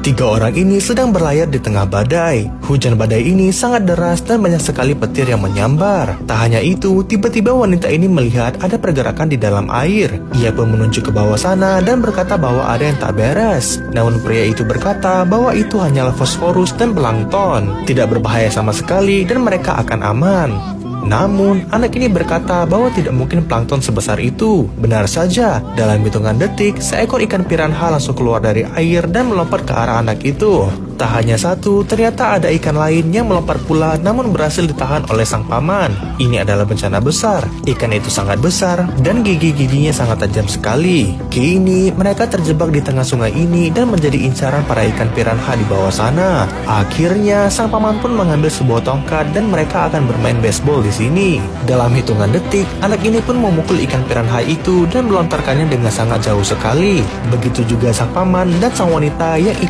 Tiga orang ini sedang berlayar di tengah badai. Hujan badai ini sangat deras dan banyak sekali petir yang menyambar. Tak hanya itu, tiba-tiba wanita ini melihat ada pergerakan di dalam air. Ia pun menunjuk ke bawah sana dan berkata bahwa ada yang tak beres. Namun pria itu berkata bahwa itu hanyalah fosforus dan plankton. Tidak berbahaya sama sekali dan mereka akan aman. Namun, anak ini berkata bahwa tidak mungkin plankton sebesar itu. Benar saja, dalam hitungan detik, seekor ikan piranha langsung keluar dari air dan melompat ke arah anak itu. Tak hanya satu, ternyata ada ikan lain yang melompat pula namun berhasil ditahan oleh sang paman. Ini adalah bencana besar. Ikan itu sangat besar dan gigi-giginya sangat tajam sekali. Kini, mereka terjebak di tengah sungai ini dan menjadi incaran para ikan piranha di bawah sana. Akhirnya, sang paman pun mengambil sebuah tongkat dan mereka akan bermain baseball di sini. Dalam hitungan detik, anak ini pun memukul ikan piranha itu dan melontarkannya dengan sangat jauh sekali. Begitu juga sang paman dan sang wanita yang ikut